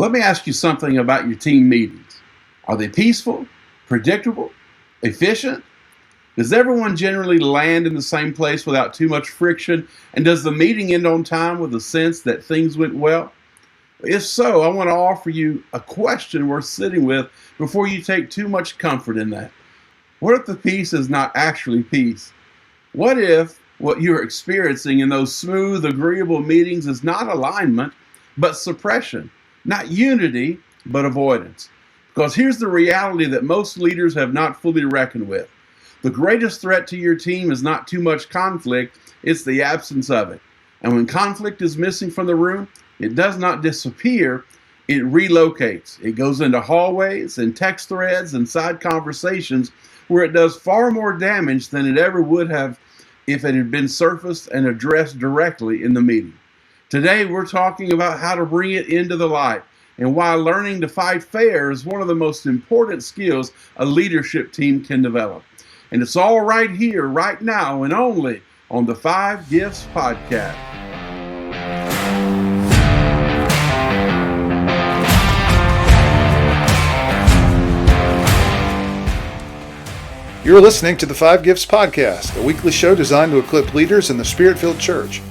Let me ask you something about your team meetings. Are they peaceful, predictable, efficient? Does everyone generally land in the same place without too much friction? And does the meeting end on time with a sense that things went well? If so, I want to offer you a question worth sitting with before you take too much comfort in that. What if the peace is not actually peace? What if what you're experiencing in those smooth, agreeable meetings is not alignment, but suppression? Not unity, but avoidance. Because here's the reality that most leaders have not fully reckoned with. The greatest threat to your team is not too much conflict, it's the absence of it. And when conflict is missing from the room, it does not disappear, it relocates. It goes into hallways and text threads and side conversations where it does far more damage than it ever would have if it had been surfaced and addressed directly in the meeting. Today, we're talking about how to bring it into the light and why learning to fight fair is one of the most important skills a leadership team can develop. And it's all right here, right now, and only on the 5 Gifts Podcast. You're listening to the 5 Gifts Podcast, a weekly show designed to equip leaders in the Spirit-filled church.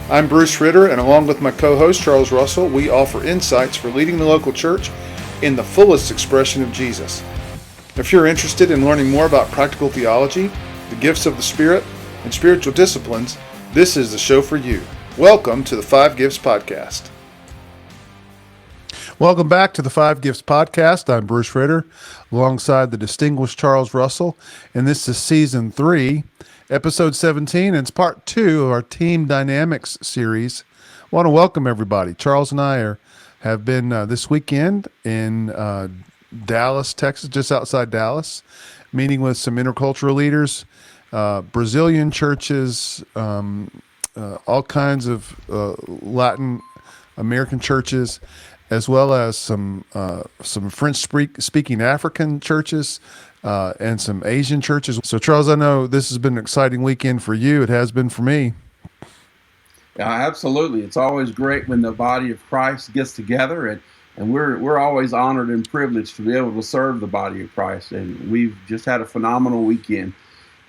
I'm Bruce Ritter, and along with my co-host Charles Russell, we offer insights for leading the local church in the fullest expression of Jesus. If you're interested in learning more about practical theology, the gifts of the Spirit, and spiritual disciplines, this is the show for you. Welcome to the 5 Gifts Podcast. Welcome back to the 5 Gifts Podcast. I'm Bruce Ritter, alongside the distinguished Charles Russell, and this is Season 3, Episode 17, and it's Part 2 of our Team Dynamics series. I want to welcome everybody. Charles and I have been this weekend in Dallas, Texas, just outside Dallas, meeting with some intercultural leaders, Brazilian churches, all kinds of Latin American churches, as well as some French-speaking African churches and some Asian churches. So, Charles, I know this has been an exciting weekend for you. It has been for me. Yeah, absolutely. It's always great when the body of Christ gets together, and we're always honored and privileged to be able to serve the body of Christ. And we've just had a phenomenal weekend.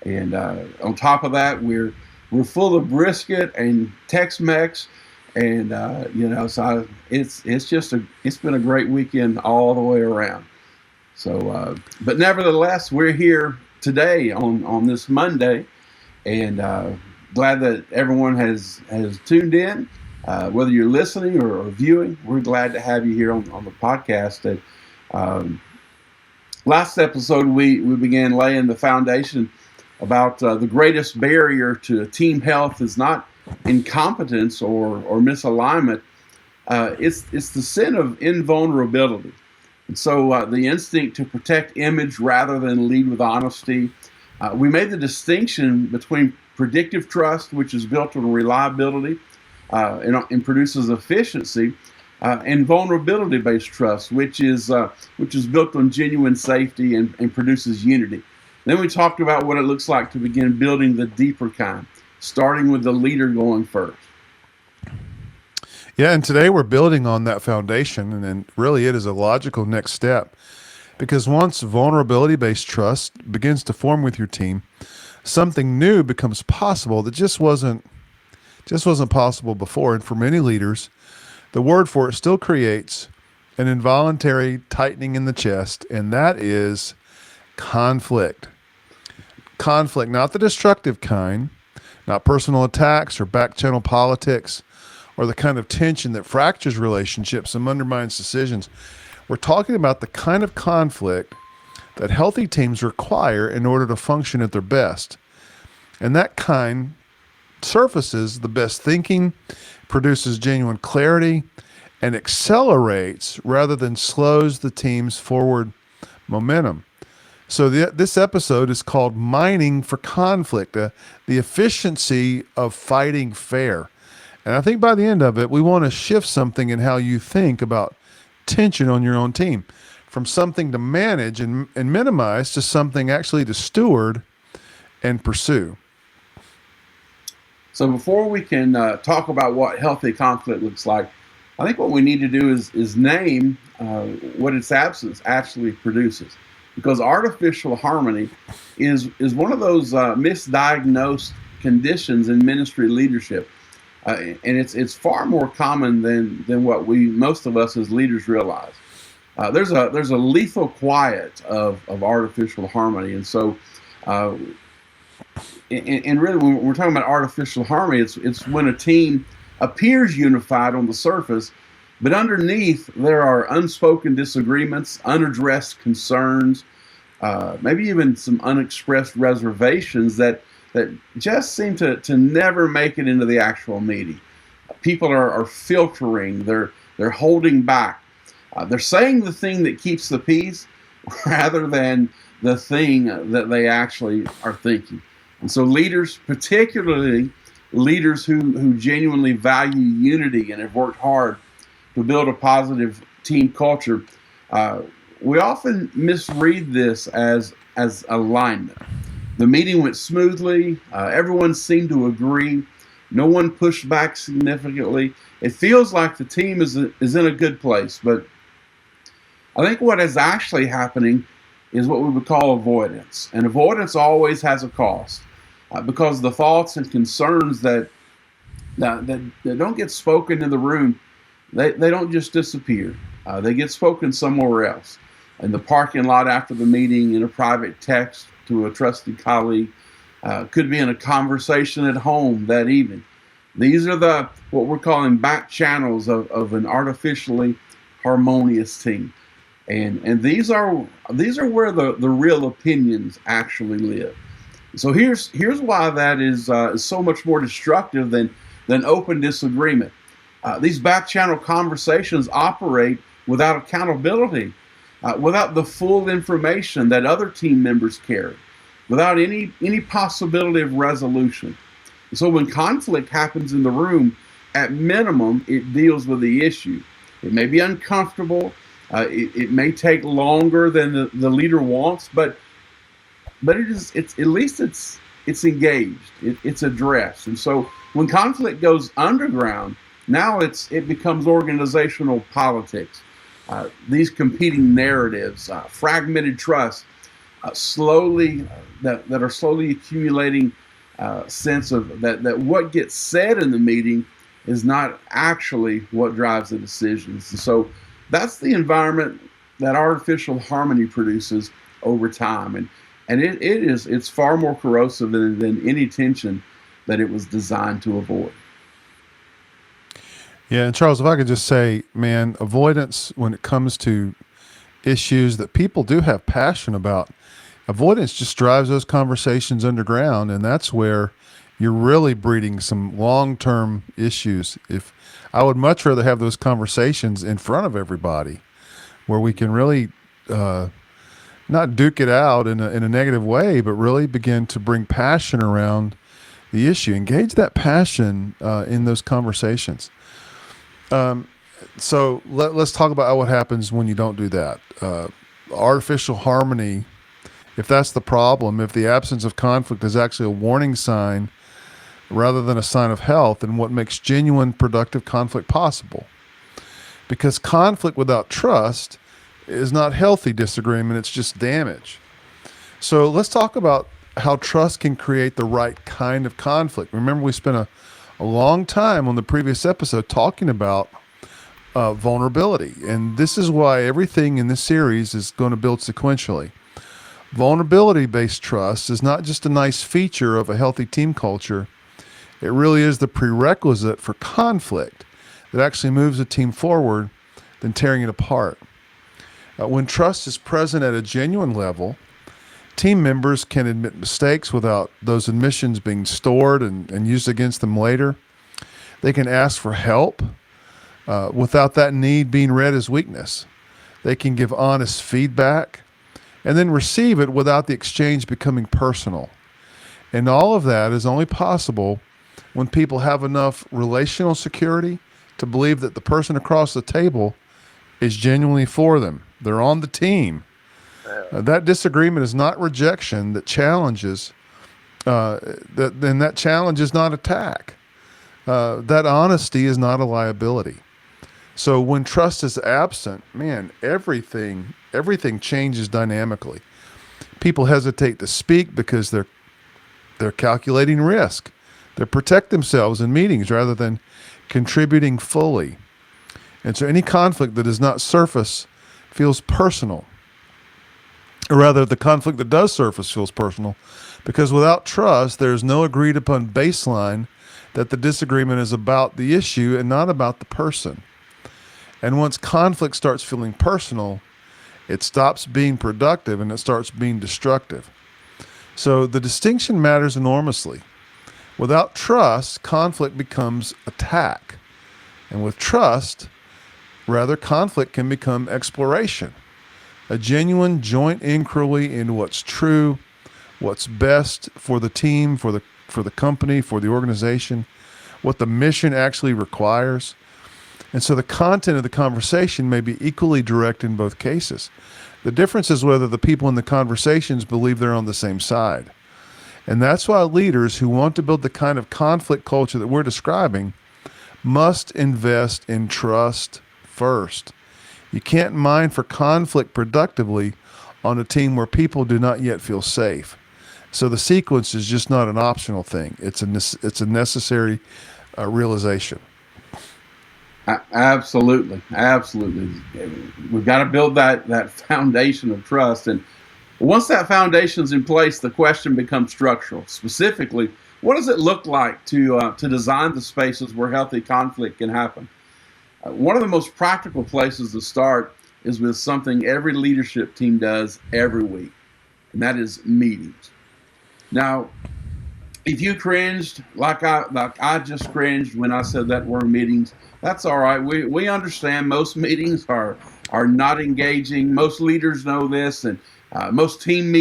And on top of that, we're full of brisket and Tex-Mex. And so it's been a great weekend all the way around. So, but nevertheless, we're here today on this Monday, and glad that everyone has tuned in. Whether you're listening or viewing, we're glad to have you here on the podcast. And last episode, we began laying the foundation about the greatest barrier to team health is not incompetence or misalignment. It's the sin of invulnerability. And so the instinct to protect image rather than lead with honesty. We made the distinction between predictive trust, which is built on reliability and produces efficiency, and vulnerability-based trust, which is built on genuine safety and produces unity. Then we talked about what it looks like to begin building the deeper kind, starting with the leader going first. Yeah, and today we're building on that foundation, and really it is a logical next step, because once vulnerability-based trust begins to form with your team, something new becomes possible that just wasn't possible before. And for many leaders, the word for it still creates an involuntary tightening in the chest, and that is conflict. Conflict, not the destructive kind, not personal attacks or back channel politics, or the kind of tension that fractures relationships and undermines decisions. We're talking about the kind of conflict that healthy teams require in order to function at their best. And that kind surfaces the best thinking, produces genuine clarity, and accelerates rather than slows the team's forward momentum. So this episode is called Mining for Conflict, the efficiency of fighting fair. And I think by the end of it, we want to shift something in how you think about tension on your own team, from something to manage and minimize to something actually to steward and pursue. So before we can talk about what healthy conflict looks like, I think what we need to do is name what its absence actually produces, because artificial harmony is one of those misdiagnosed conditions in ministry leadership, and it's far more common than what most of us as leaders realize. There's a lethal quiet of artificial harmony, and so. And really, when we're talking about artificial harmony, it's when a team appears unified on the surface, but underneath there are unspoken disagreements, unaddressed concerns, maybe even some unexpressed reservations that just seem to never make it into the actual meeting. People are filtering, they're holding back, they're saying the thing that keeps the peace rather than the thing that they actually are thinking. And so leaders, particularly leaders who genuinely value unity and have worked hard to build a positive team culture, we often misread this as alignment. The meeting went smoothly. Everyone seemed to agree. No one pushed back significantly. It feels like the team is in a good place. But I think what is actually happening is what we would call avoidance. And avoidance always has a cost. Because the thoughts and concerns that don't get spoken in the room, they don't just disappear. They get spoken somewhere else, in the parking lot after the meeting, in a private text to a trusted colleague, could be in a conversation at home that evening. These are what we're calling back channels of an artificially harmonious team, and these are where the real opinions actually live. So here's why that is so much more destructive than open disagreement. These back channel conversations operate without accountability, without the full information that other team members carry, without any possibility of resolution. So when conflict happens in the room, at minimum, it deals with the issue. It may be uncomfortable. It may take longer than the leader wants, but it's at least it's engaged, it's addressed. And so when conflict goes underground, now it becomes organizational politics. These competing narratives, fragmented trust, slowly that are slowly accumulating sense of that what gets said in the meeting is not actually what drives the decisions. And so that's the environment that artificial harmony produces over time. And it's far more corrosive than any tension that it was designed to avoid. Yeah, and Charles, if I could just say, man, avoidance when it comes to issues that people do have passion about, avoidance just drives those conversations underground, and that's where you're really breeding some long-term issues. If I would much rather have those conversations in front of everybody, where we can really not duke it out in a negative way, but really begin to bring passion around the issue. Engage that passion in those conversations. So let's talk about what happens when you don't do that. Artificial harmony, if that's the problem, if the absence of conflict is actually a warning sign rather than a sign of health, and what makes genuine productive conflict possible. Because conflict without trust is not healthy disagreement, it's just damage. So let's talk about how trust can create the right kind of conflict. Remember, we spent a long time on the previous episode talking about vulnerability, and this is why everything in this series is going to build sequentially. Vulnerability-based trust is not just a nice feature of a healthy team culture, it really is the prerequisite for conflict that actually moves a team forward than tearing it apart. When trust is present at a genuine level, team members can admit mistakes without those admissions being stored and used against them later. They can ask for help without that need being read as weakness. They can give honest feedback and then receive it without the exchange becoming personal. And all of that is only possible when people have enough relational security to believe that the person across the table is genuinely for them. They're on the team. That disagreement is not rejection that challenges, that challenge is not attack. That honesty is not a liability. So when trust is absent, man, everything changes dynamically. People hesitate to speak because they're calculating risk. They protect themselves in meetings rather than contributing fully. And so any conflict that does not surface feels personal. Or rather, the conflict that does surface feels personal because without trust, there's no agreed upon baseline that the disagreement is about the issue and not about the person. And once conflict starts feeling personal, it stops being productive and it starts being destructive. So the distinction matters enormously. Without trust, conflict becomes attack. And with trust, rather, conflict can become exploration, a genuine joint inquiry into what's true, what's best for the team, for the company, for the organization, what the mission actually requires. And so the content of the conversation may be equally direct in both cases. The difference is whether the people in the conversations believe they're on the same side. And that's why leaders who want to build the kind of conflict culture that we're describing must invest in trust first. You can't mine for conflict productively on a team where people do not yet feel safe. So the sequence is just not an optional thing. It's a necessary realization. Absolutely. We've got to build that foundation of trust. And once that foundation's in place, the question becomes structural. Specifically, what does it look like to design the spaces where healthy conflict can happen? One of the most practical places to start is with something every leadership team does every week, and that is meetings. Now, if you cringed like I just cringed when I said that word meetings, that's all right. We understand most meetings are not engaging. Most leaders know this, and most team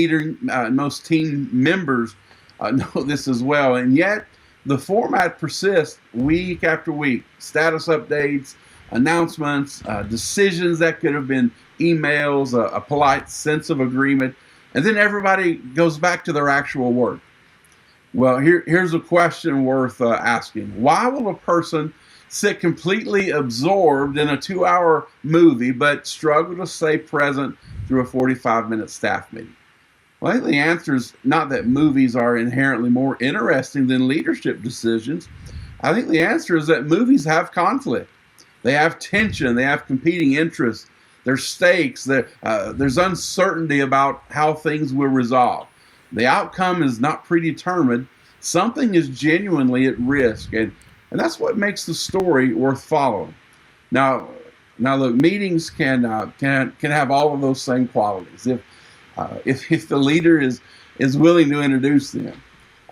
members know this as well. And yet, the format persists week after week. Status updates, announcements, decisions that could have been emails, a polite sense of agreement, and then everybody goes back to their actual work. Well, here's a question worth asking. Why will a person sit completely absorbed in a 2-hour movie but struggle to stay present through a 45-minute staff meeting? Well, I think the answer is not that movies are inherently more interesting than leadership decisions. I think the answer is that movies have conflict. They have tension. They have competing interests. There's stakes. There's uncertainty about how things will resolve. The outcome is not predetermined. Something is genuinely at risk, and that's what makes the story worth following. Now look, meetings can have all of those same qualities if the leader is willing to introduce them.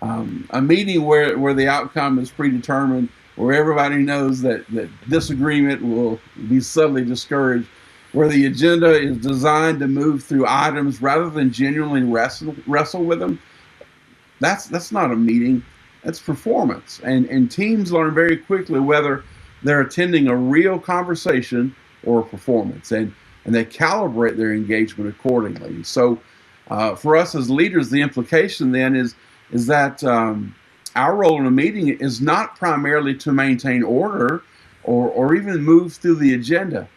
A meeting where the outcome is predetermined, where everybody knows that disagreement will be subtly discouraged, where the agenda is designed to move through items rather than genuinely wrestle with them, that's not a meeting, that's performance. And teams learn very quickly whether they're attending a real conversation or a performance, and they calibrate their engagement accordingly. So for us as leaders, the implication then is that our role in a meeting is not primarily to maintain order or even move through the agenda.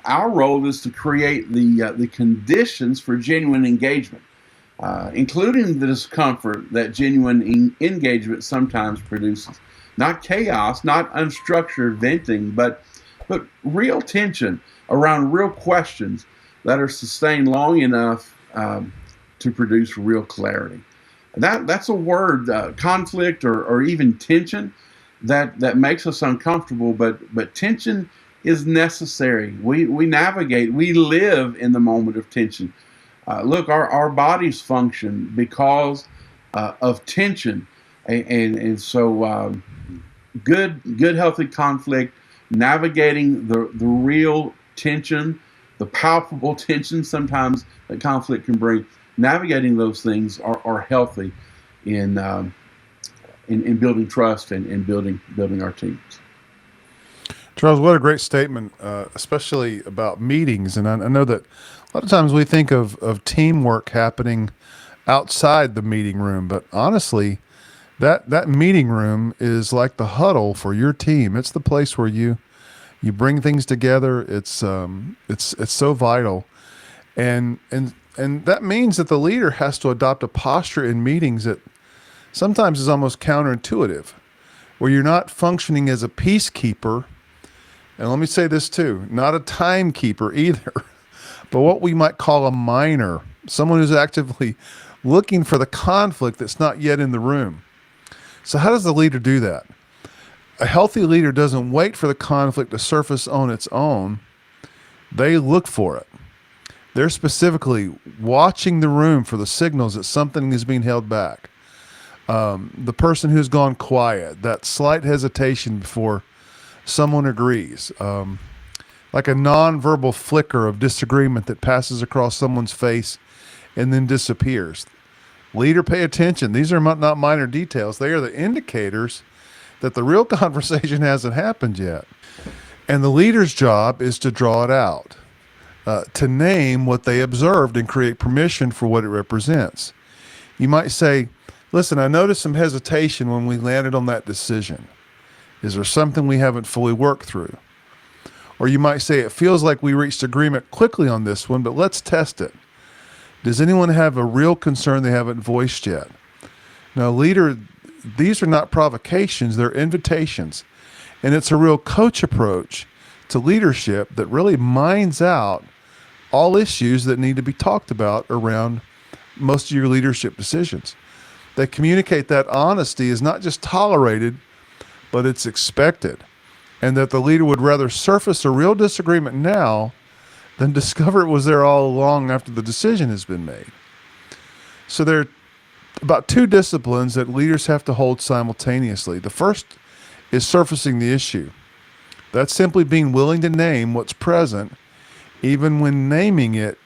Our role is to create the conditions for genuine engagement, including the discomfort that genuine engagement sometimes produces. Not chaos, not unstructured venting, but real tension around real questions that are sustained long enough to produce real clarity. That's a word, conflict or even tension, that makes us uncomfortable, but tension is necessary. We navigate, we live in the moment of tension. Look, our bodies function because of tension, and so good healthy conflict, navigating the real tension, the palpable tension sometimes that conflict can bring. Navigating those things are healthy in building trust and building our teams. Charles, what a great statement, especially about meetings. And I know that a lot of times we think of teamwork happening outside the meeting room, but honestly, that meeting room is like the huddle for your team. It's the place where you You bring things together. It's so vital, and that means that the leader has to adopt a posture in meetings that sometimes is almost counterintuitive, where you're not functioning as a peacekeeper. And let me say this too, not a timekeeper either, but what we might call a miner, someone who's actively looking for the conflict that's not yet in the room. So how does the leader do that? A healthy leader doesn't wait for the conflict to surface on its own. They look for it. They're specifically watching the room for the signals that something is being held back. The person who's gone quiet, that slight hesitation before someone agrees, like a nonverbal flicker of disagreement that passes across someone's face and then disappears. Leader, pay attention. These are not minor details. They are the indicators that the real conversation hasn't happened yet. And the leader's job is to draw it out, to name what they observed and create permission for what it represents. You might say, listen, I noticed some hesitation when we landed on that decision. Is there something we haven't fully worked through? Or you might say, it feels like we reached agreement quickly on this one, but let's test it. Does anyone have a real concern they haven't voiced yet? Now, leader, these are not provocations, they're invitations. And it's a real coach approach to leadership that really mines out all issues that need to be talked about around most of your leadership decisions. They communicate that honesty is not just tolerated, but it's expected. And that the leader would rather surface a real disagreement now than discover it was there all along after the decision has been made. So there are about two disciplines that leaders have to hold simultaneously. The first is surfacing the issue. That's simply being willing to name what's present, even when naming it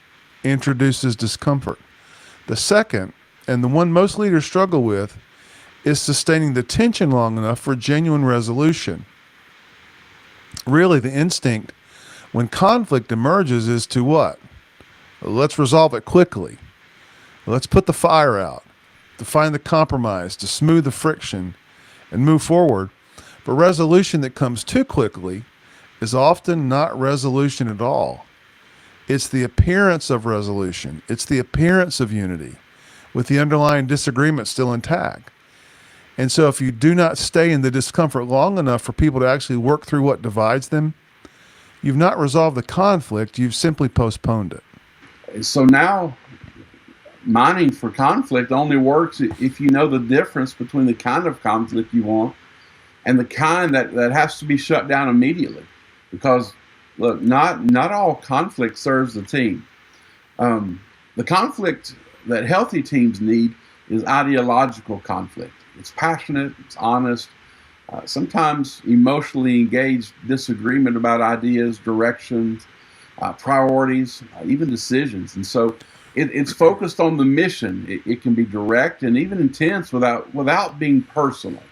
introduces discomfort. The second, and the one most leaders struggle with, is sustaining the tension long enough for genuine resolution. Really, the instinct when conflict emerges is to what? Let's resolve it quickly. Let's put the fire out, to find the compromise, to smooth the friction and move forward. But resolution that comes too quickly is often not resolution at all. It's the appearance of resolution. It's the appearance of unity with the underlying disagreement still intact. And so if you do not stay in the discomfort long enough for people to actually work through what divides them, you've not resolved the conflict, you've simply postponed it. So now, mining for conflict only works if you know the difference between the kind of conflict you want and the kind that has to be shut down immediately. Because, look, not all conflict serves the team. The conflict that healthy teams need is ideological conflict. It's passionate, it's honest, sometimes emotionally engaged disagreement about ideas, directions, priorities, even decisions. And so it's focused on the mission. It can be direct and even intense without being personal.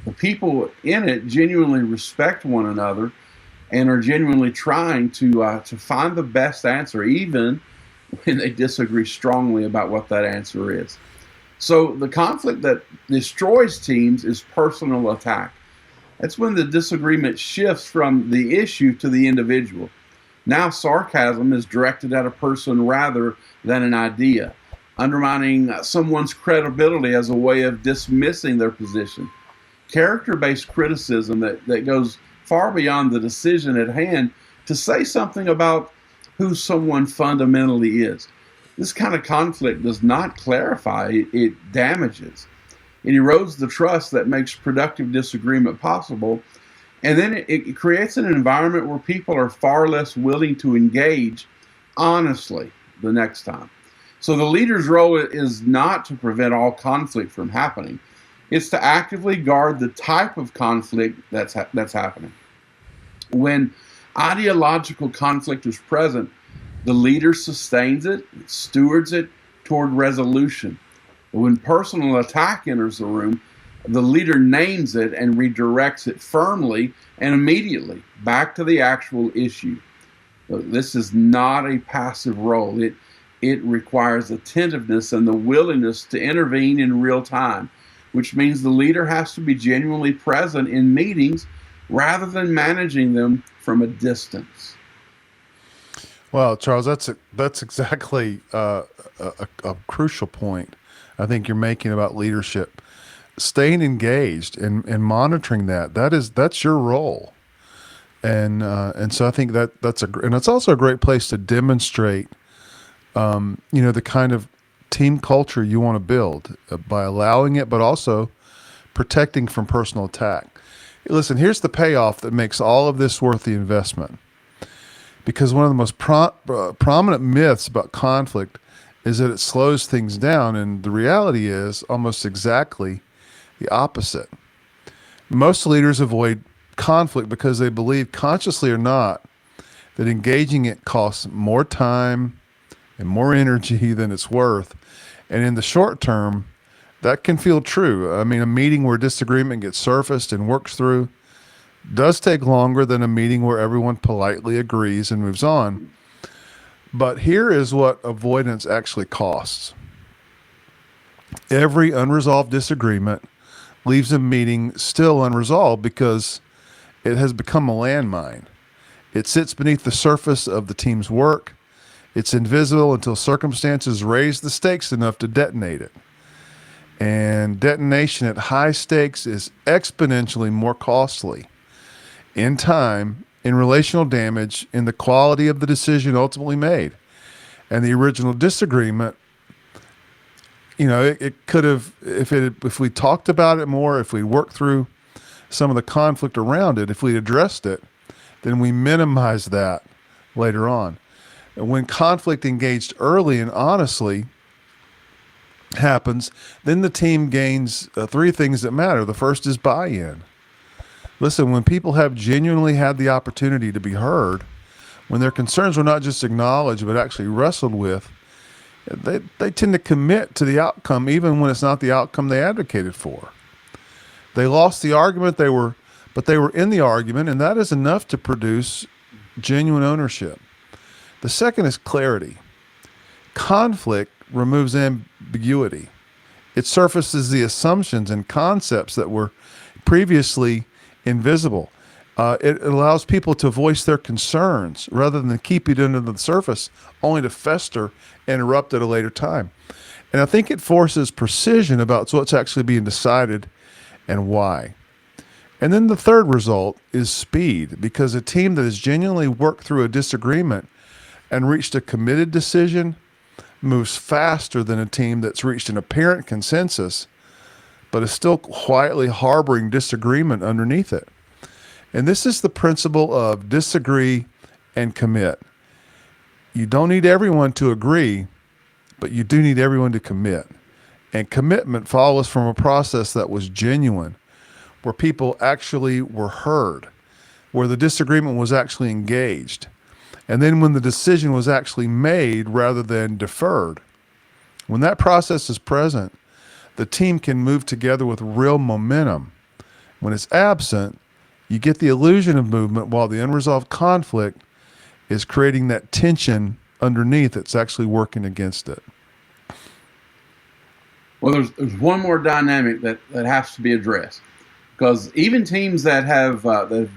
The people in it genuinely respect one another and are genuinely trying to find the best answer, even when they disagree strongly about what that answer is. So the conflict that destroys teams is personal attack. That's when the disagreement shifts from the issue to the individual. Now sarcasm is directed at a person rather than an idea, undermining someone's credibility as a way of dismissing their position. Character-based criticism that goes far beyond the decision at hand to say something about who someone fundamentally is. This kind of conflict does not clarify, it damages. It erodes the trust that makes productive disagreement possible, and then it creates an environment where people are far less willing to engage honestly the next time. So the leader's role is not to prevent all conflict from happening. It's to actively guard the type of conflict that's happening. When ideological conflict is present, the leader sustains it, stewards it toward resolution. When personal attack enters the room, the leader names it and redirects it firmly and immediately back to the actual issue. This is not a passive role. It requires attentiveness and the willingness to intervene in real time, which means the leader has to be genuinely present in meetings rather than managing them from a distance. Well, Charles, that's exactly a crucial point I think you're making about leadership. Staying engaged and monitoring that's your role. And so I think and it's also a great place to demonstrate, the kind of team culture you want to build by allowing it, but also protecting from personal attack. Listen, here's the payoff that makes all of this worth the investment. Because one of the most prominent myths about conflict is that it slows things down, and the reality is almost exactly the opposite. Most leaders avoid conflict because they believe, consciously or not, that engaging it costs more time and more energy than it's worth. And in the short term, that can feel true. I mean, a meeting where disagreement gets surfaced and works through does take longer than a meeting where everyone politely agrees and moves on. But here is what avoidance actually costs. Every unresolved disagreement leaves a meeting still unresolved because it has become a landmine. It sits beneath the surface of the team's work. It's invisible until circumstances raise the stakes enough to detonate it. And detonation at high stakes is exponentially more costly in time, in relational damage, in the quality of the decision ultimately made. And the original disagreement, it could have, if we talked about it more, if we worked through some of the conflict around it, if we addressed it, then we minimize that later on. And when conflict engaged early and honestly happens, then the team gains three things that matter. The first is buy-in. Listen, when people have genuinely had the opportunity to be heard, when their concerns were not just acknowledged but actually wrestled with, they tend to commit to the outcome even when it's not the outcome they advocated for. They lost the argument, but they were in the argument, and that is enough to produce genuine ownership. The second is clarity. Conflict removes ambiguity. It surfaces the assumptions and concepts that were previously invisible. It allows people to voice their concerns rather than keep it under the surface, only to fester and erupt at a later time. And I think it forces precision about what's actually being decided and why. And then the third result is speed, because a team that has genuinely worked through a disagreement and reached a committed decision moves faster than a team that's reached an apparent consensus, but is still quietly harboring disagreement underneath it. And this is the principle of disagree and commit. You don't need everyone to agree, but you do need everyone to commit. And commitment follows from a process that was genuine, where people actually were heard, where the disagreement was actually engaged, and then when the decision was actually made rather than deferred. When that process is present, the team can move together with real momentum. When it's absent, you get the illusion of movement while the unresolved conflict is creating that tension underneath that's actually working against it. Well, there's one more dynamic that has to be addressed, because even teams that have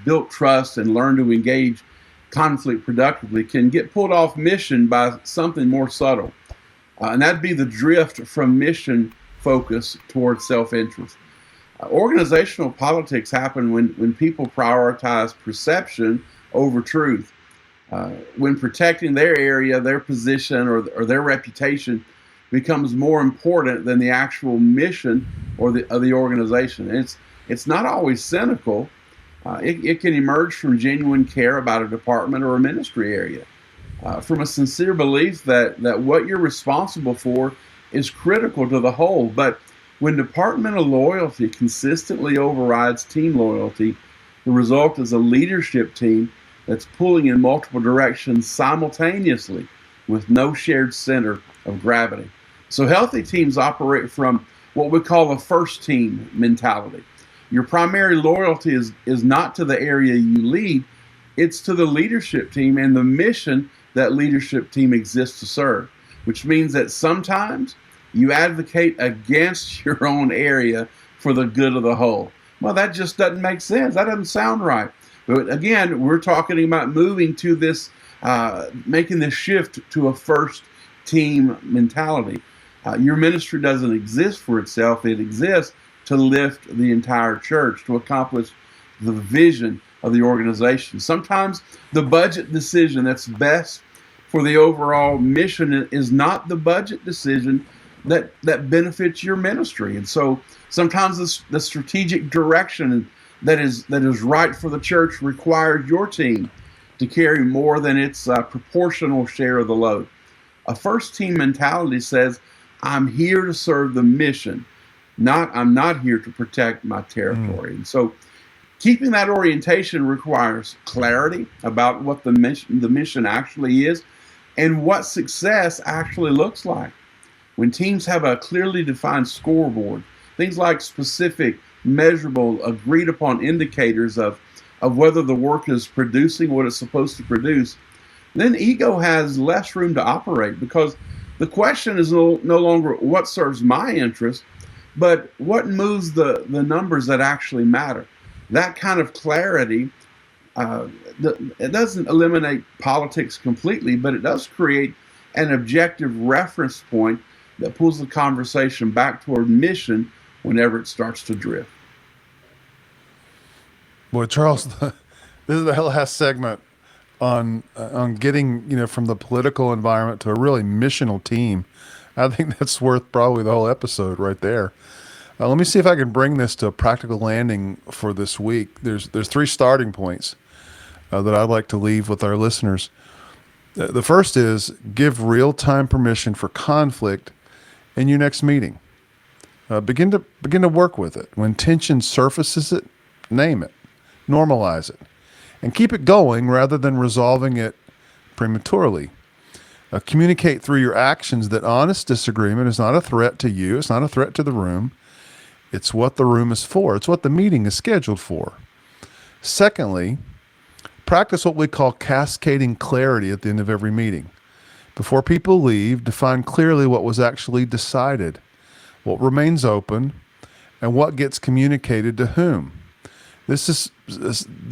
built trust and learned to engage conflict productively can get pulled off mission by something more subtle, and that'd be the drift from mission focus towards self-interest. Organizational politics happen when people prioritize perception over truth, when protecting their area, their position, or their reputation becomes more important than the actual mission of the organization. And it's not always cynical. It can emerge from genuine care about a department or a ministry area, from a sincere belief that what you're responsible for is critical to the whole. But when departmental loyalty consistently overrides team loyalty, the result is a leadership team that's pulling in multiple directions simultaneously with no shared center of gravity. So healthy teams operate from what we call a first team mentality. Your primary loyalty is not to the area you lead, it's to the leadership team and the mission that leadership team exists to serve, which means that sometimes you advocate against your own area for the good of the whole. Well, that just doesn't make sense. That doesn't sound right. But again, we're talking about moving to this, making this shift to a first team mentality. Your ministry doesn't exist for itself. It exists to lift the entire church, to accomplish the vision of the organization. Sometimes the budget decision that's best for the overall mission is not the budget decision that benefits your ministry. And so sometimes the strategic direction that is right for the church requires your team to carry more than its proportional share of the load. A first team mentality says, I'm here to serve the mission, I'm not here to protect my territory. And so keeping that orientation requires clarity about what the mission actually is and what success actually looks like. When teams have a clearly defined scoreboard, things like specific, measurable, agreed upon indicators of whether the work is producing what it's supposed to produce, then ego has less room to operate, because the question is no longer what serves my interest, but what moves the numbers that actually matter. That kind of clarity, it doesn't eliminate politics completely, but it does create an objective reference point that pulls the conversation back toward mission whenever it starts to drift. Boy, Charles, this is the last segment on getting from the political environment to a really missional team. I think that's worth probably the whole episode right there. Let me see if I can bring this to a practical landing for this week. There's 3 starting points that I'd like to leave with our listeners. The first is give real-time permission for conflict in your next meeting. Begin to work with it. When tension surfaces, name it, normalize it, and keep it going rather than resolving it prematurely. Communicate through your actions that honest disagreement is not a threat to you. It's not a threat to the room. It's what the room is for. It's what the meeting is scheduled for. Secondly, practice what we call cascading clarity at the end of every meeting. Before people leave, define clearly what was actually decided, what remains open, and what gets communicated to whom. This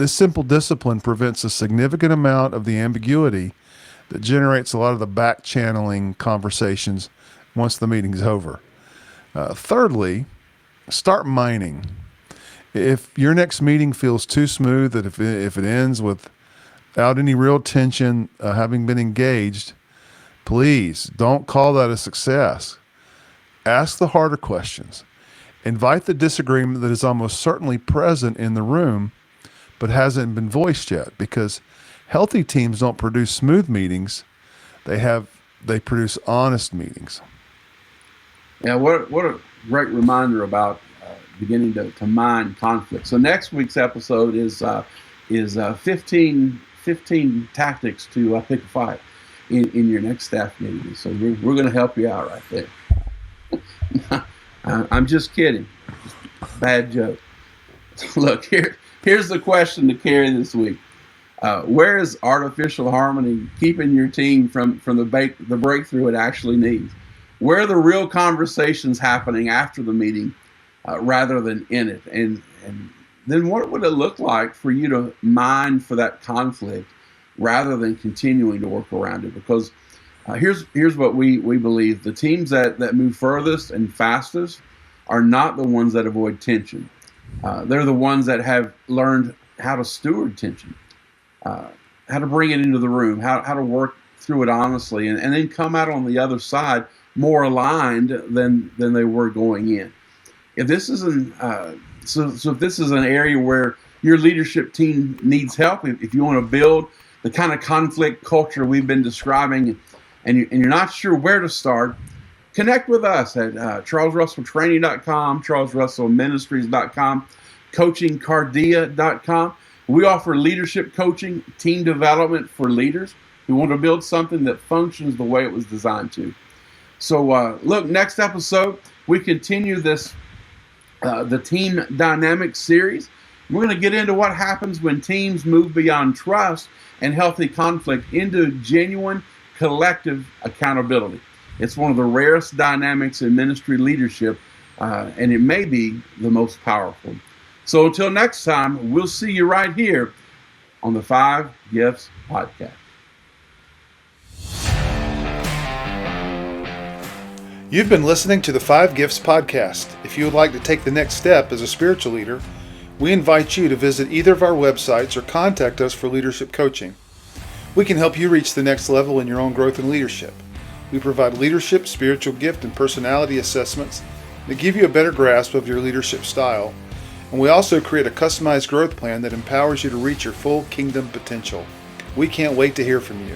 simple discipline prevents a significant amount of the ambiguity that generates a lot of the back channeling conversations once the meeting's over. Thirdly, start mining. If your next meeting feels too smooth, that if it ends without any real tension having been engaged, please don't call that a success. Ask the harder questions. Invite the disagreement that is almost certainly present in the room but hasn't been voiced yet, because healthy teams don't produce smooth meetings. They produce honest meetings. Yeah, what a great reminder about beginning to mine conflict. So next week's episode is 15 tactics to pick a fight in your next staff meeting. So we're going to help you out right there. I'm just kidding. Bad joke. Look, here's the question to carry this week. Where is artificial harmony keeping your team from the breakthrough it actually needs? Where are the real conversations happening after the meeting rather than in it? And then what would it look like for you to mine for that conflict rather than continuing to work around it? Because here's what we believe. The teams that move furthest and fastest are not the ones that avoid tension. They're the ones that have learned how to steward tension, how to bring it into the room, how to work through it honestly, and then come out on the other side more aligned than they were going in. If this is if this is an area where your leadership team needs help, if you want to build the kind of conflict culture we've been describing, and you're not sure where to start, connect with us at charlesrusselltraining.com, charlesrussellministries.com, coachingcardia.com. We offer leadership coaching, team development for leaders who want to build something that functions the way it was designed to. So look, next episode, we continue this the team dynamic series. We're going to get into what happens when teams move beyond trust and healthy conflict into genuine collective accountability. It's one of the rarest dynamics in ministry leadership, and it may be the most powerful. So until next time, we'll see you right here on the 5 Gifts Podcast. You've been listening to the 5 Gifts Podcast. If you would like to take the next step as a spiritual leader, we invite you to visit either of our websites or contact us for leadership coaching. We can help you reach the next level in your own growth and leadership. We provide leadership, spiritual gift, and personality assessments that give you a better grasp of your leadership style. And we also create a customized growth plan that empowers you to reach your full kingdom potential. We can't wait to hear from you.